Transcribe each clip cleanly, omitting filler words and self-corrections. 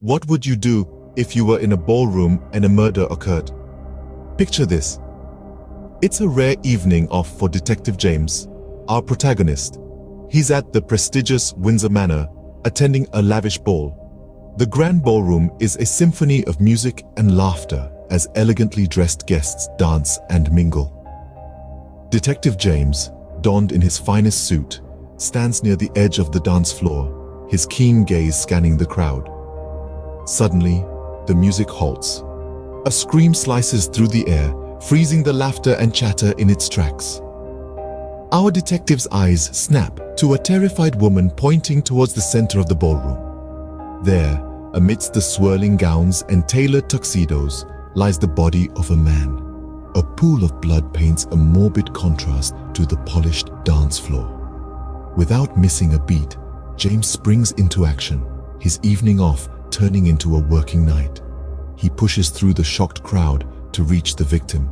What would you do if you were in a ballroom and a murder occurred? Picture this. It's a rare evening off for Detective James, our protagonist. He's at the prestigious Windsor Manor, attending a lavish ball. The grand ballroom is a symphony of music and laughter as elegantly dressed guests dance and mingle. Detective James, donned in his finest suit, stands near the edge of the dance floor, his keen gaze scanning the crowd. Suddenly, the music halts. A scream slices through the air, freezing the laughter and chatter in its tracks. Our detective's eyes snap to a terrified woman pointing towards the center of the ballroom. There, amidst the swirling gowns and tailored tuxedos, lies the body of a man. A pool of blood paints a morbid contrast to the polished dance floor. Without missing a beat, James springs into action, his evening off turning into a working night. He pushes through the shocked crowd to reach the victim.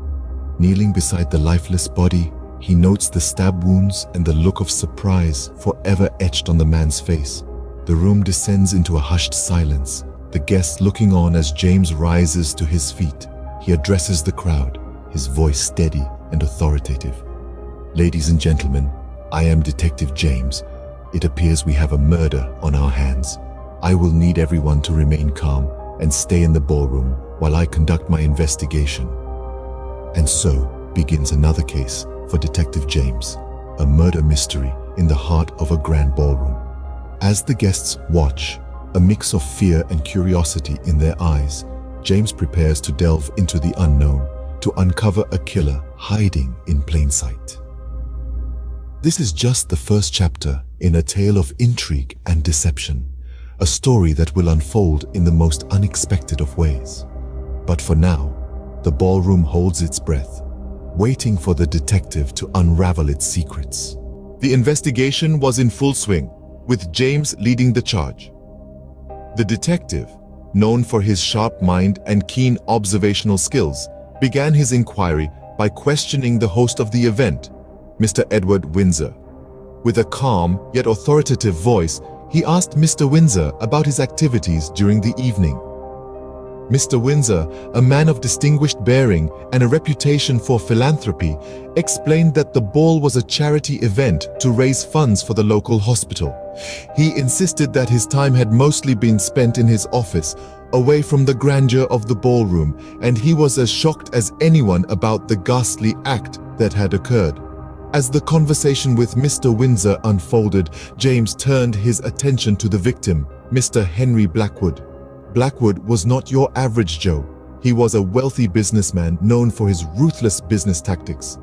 Kneeling beside the lifeless body, he notes the stab wounds and the look of surprise forever etched on the man's face. The room descends into a hushed silence, the guests looking on as James rises to his feet. He addresses the crowd, his voice steady and authoritative. "Ladies and gentlemen, I am Detective James. It appears we have a murder on our hands. I will need everyone to remain calm and stay in the ballroom while I conduct my investigation." And so begins another case for Detective James, a murder mystery in the heart of a grand ballroom. As the guests watch, a mix of fear and curiosity in their eyes, James prepares to delve into the unknown, to uncover a killer hiding in plain sight. This is just the first chapter in a tale of intrigue and deception, a story that will unfold in the most unexpected of ways. But for now, the ballroom holds its breath, waiting for the detective to unravel its secrets. The investigation was in full swing, with James leading the charge. The detective, known for his sharp mind and keen observational skills, began his inquiry by questioning the host of the event, Mr. Edward Windsor. With a calm yet authoritative voice, he asked Mr. Windsor about his activities during the evening. Mr. Windsor, a man of distinguished bearing and a reputation for philanthropy, explained that the ball was a charity event to raise funds for the local hospital. He insisted that his time had mostly been spent in his office, away from the grandeur of the ballroom, and he was as shocked as anyone about the ghastly act that had occurred. As the conversation with Mr. Windsor unfolded, James turned his attention to the victim, Mr. Henry Blackwood. Blackwood was not your average Joe. He was a wealthy businessman known for his ruthless business tactics.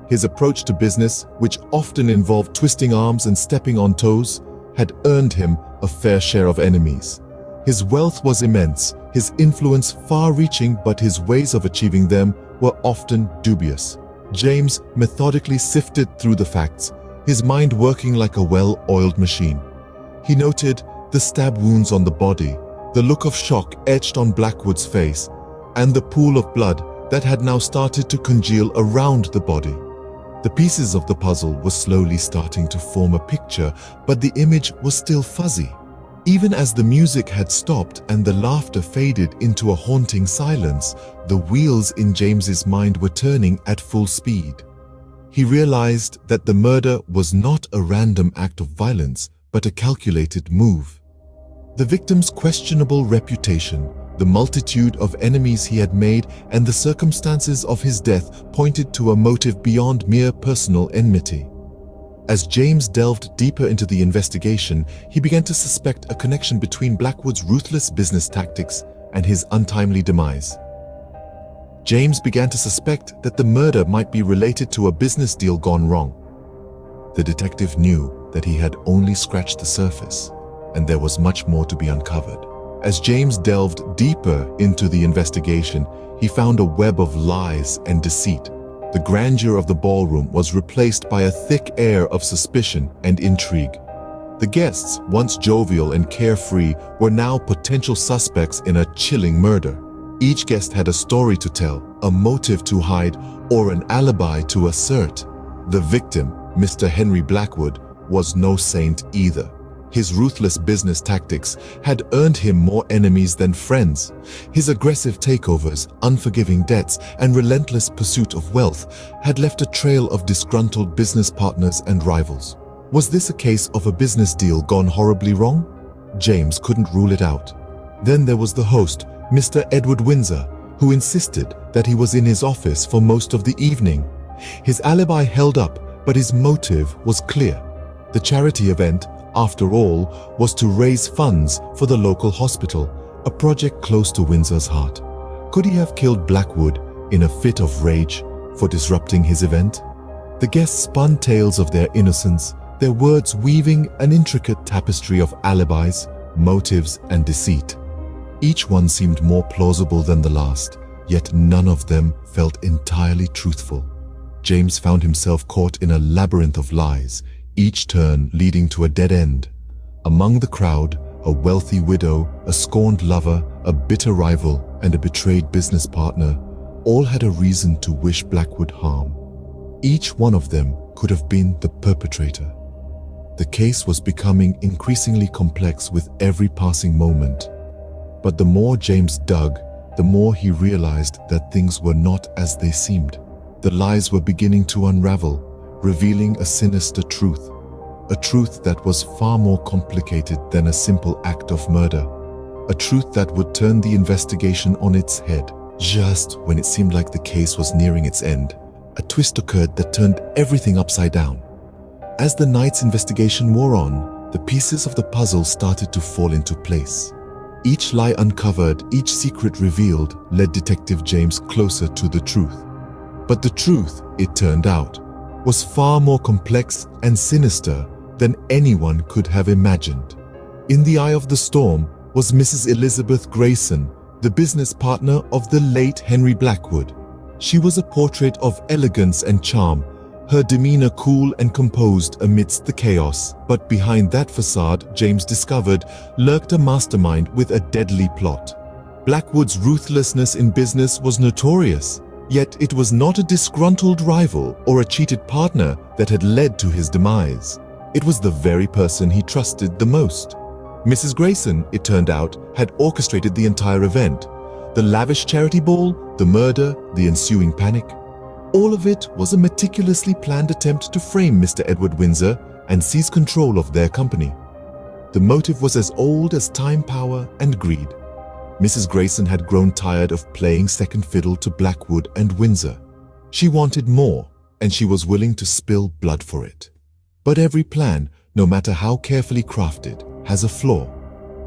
His approach to business, which often involved twisting arms and stepping on toes, had earned him a fair share of enemies. His wealth was immense, his influence far-reaching, but his ways of achieving them were often dubious. James methodically sifted through the facts, his mind working like a well-oiled machine. He noted the stab wounds on the body, the look of shock etched on Blackwood's face, and the pool of blood that had now started to congeal around the body. The pieces of the puzzle were slowly starting to form a picture, but the image was still fuzzy. Even as the music had stopped and the laughter faded into a haunting silence, the wheels in James's mind were turning at full speed. He realized that the murder was not a random act of violence, but a calculated move. The victim's questionable reputation, the multitude of enemies he had made, and the circumstances of his death pointed to a motive beyond mere personal enmity. As James delved deeper into the investigation, he began to suspect a connection between Blackwood's ruthless business tactics and his untimely demise. James began to suspect that the murder might be related to a business deal gone wrong. The detective knew that he had only scratched the surface, and there was much more to be uncovered. As James delved deeper into the investigation, he found a web of lies and deceit. The grandeur of the ballroom was replaced by a thick air of suspicion and intrigue. The guests, once jovial and carefree, were now potential suspects in a chilling murder. Each guest had a story to tell, a motive to hide, or an alibi to assert. The victim, Mr. Henry Blackwood, was no saint either. His ruthless business tactics had earned him more enemies than friends. His aggressive takeovers, unforgiving debts, and relentless pursuit of wealth had left a trail of disgruntled business partners and rivals. Was this a case of a business deal gone horribly wrong? James couldn't rule it out. Then there was the host, Mr. Edward Windsor, who insisted that he was in his office for most of the evening. His alibi held up, but his motive was clear. The charity event, after all, was to raise funds for the local hospital, a project close to Windsor's heart. Could he have killed Blackwood in a fit of rage for disrupting his event? The guests spun tales of their innocence, their words weaving an intricate tapestry of alibis, motives, and deceit. Each one seemed more plausible than the last, yet none of them felt entirely truthful. James found himself caught in a labyrinth of lies, each turn leading to a dead end. Among the crowd, a wealthy widow, a scorned lover, a bitter rival, and a betrayed business partner all had a reason to wish Blackwood harm. Each one of them could have been the perpetrator. The case was becoming increasingly complex with every passing moment. But the more James dug, the more he realized that things were not as they seemed. The lies were beginning to unravel, revealing a sinister truth, a truth that was far more complicated than a simple act of murder, a truth that would turn the investigation on its head. Just when it seemed like the case was nearing its end, a twist occurred that turned everything upside down. As the night's investigation wore on, the pieces of the puzzle started to fall into place. Each lie uncovered, each secret revealed, led Detective James closer to the truth. But the truth, it turned out, was far more complex and sinister than anyone could have imagined. In the eye of the storm was Mrs. Elizabeth Grayson, the business partner of the late Henry Blackwood. She was a portrait of elegance and charm, her demeanor cool and composed amidst the chaos. But behind that facade, James discovered, lurked a mastermind with a deadly plot. Blackwood's ruthlessness in business was notorious, yet it was not a disgruntled rival or a cheated partner that had led to his demise. It was the very person he trusted the most. Mrs. Grayson, it turned out, had orchestrated the entire event. The lavish charity ball, the murder, the ensuing panic. All of it was a meticulously planned attempt to frame Mr. Edward Windsor and seize control of their company. The motive was as old as time, power, and greed. Mrs. Grayson had grown tired of playing second fiddle to Blackwood and Windsor. She wanted more, and she was willing to spill blood for it. But every plan, no matter how carefully crafted, has a flaw.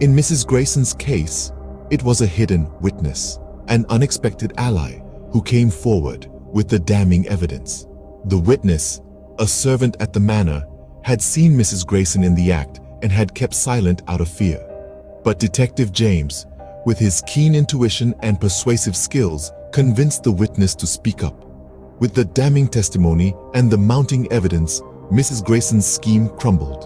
In Mrs. Grayson's case, it was a hidden witness, an unexpected ally who came forward with the damning evidence. The witness, a servant at the manor, had seen Mrs. Grayson in the act and had kept silent out of fear. But Detective James, with his keen intuition and persuasive skills, convinced the witness to speak up. With the damning testimony and the mounting evidence, Mrs. Grayson's scheme crumbled.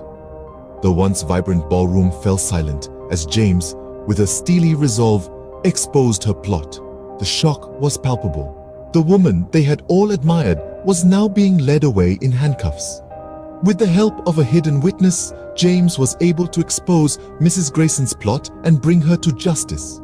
The once vibrant ballroom fell silent as James, with a steely resolve, exposed her plot. The shock was palpable. The woman they had all admired was now being led away in handcuffs. With the help of a hidden witness, James was able to expose Mrs. Grayson's plot and bring her to justice.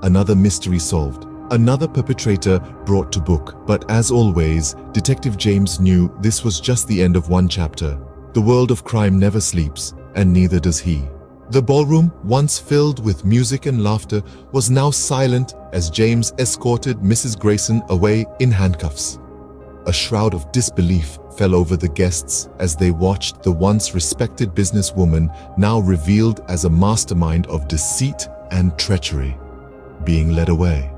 Another mystery solved, another perpetrator brought to book. But as always, Detective James knew this was just the end of one chapter. The world of crime never sleeps, and neither does he. The ballroom, once filled with music and laughter, was now silent as James escorted Mrs. Grayson away in handcuffs. A shroud of disbelief fell over the guests as they watched the once respected businesswoman, now revealed as a mastermind of deceit and treachery, being led away.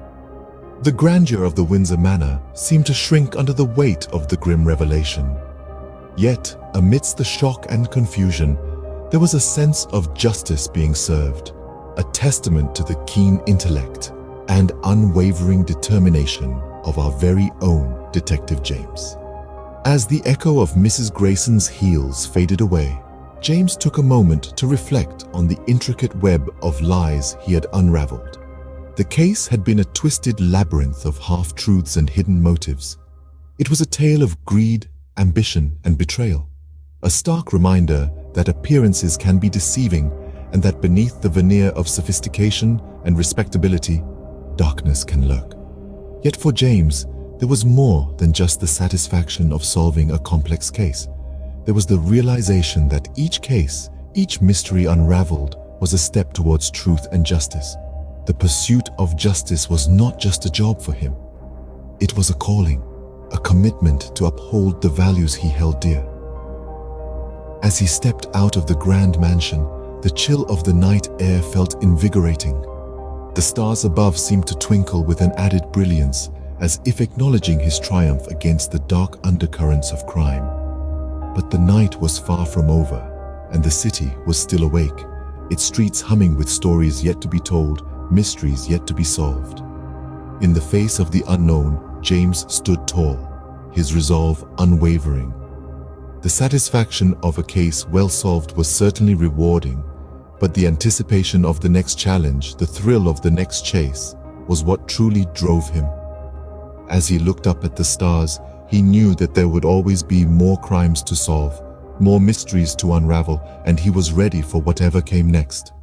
The grandeur of the Windsor Manor seemed to shrink under the weight of the grim revelation. Yet, amidst the shock and confusion, there was a sense of justice being served, a testament to the keen intellect and unwavering determination of our very own Detective James. As the echo of Mrs. Grayson's heels faded away, James took a moment to reflect on the intricate web of lies he had unraveled. The case had been a twisted labyrinth of half-truths and hidden motives. It was a tale of greed, ambition, and betrayal, a stark reminder that appearances can be deceiving and that beneath the veneer of sophistication and respectability, darkness can lurk. Yet for James, there was more than just the satisfaction of solving a complex case. There was the realization that each case, each mystery unraveled, was a step towards truth and justice. The pursuit of justice was not just a job for him. It was a calling, a commitment to uphold the values he held dear. As he stepped out of the grand mansion, the chill of the night air felt invigorating. The stars above seemed to twinkle with an added brilliance, as if acknowledging his triumph against the dark undercurrents of crime. But the night was far from over, and the city was still awake, its streets humming with stories yet to be told, mysteries yet to be solved. In the face of the unknown, James stood tall, his resolve unwavering. The satisfaction of a case well solved was certainly rewarding, but the anticipation of the next challenge, the thrill of the next chase, was what truly drove him. As he looked up at the stars, he knew that there would always be more crimes to solve, more mysteries to unravel, and he was ready for whatever came next.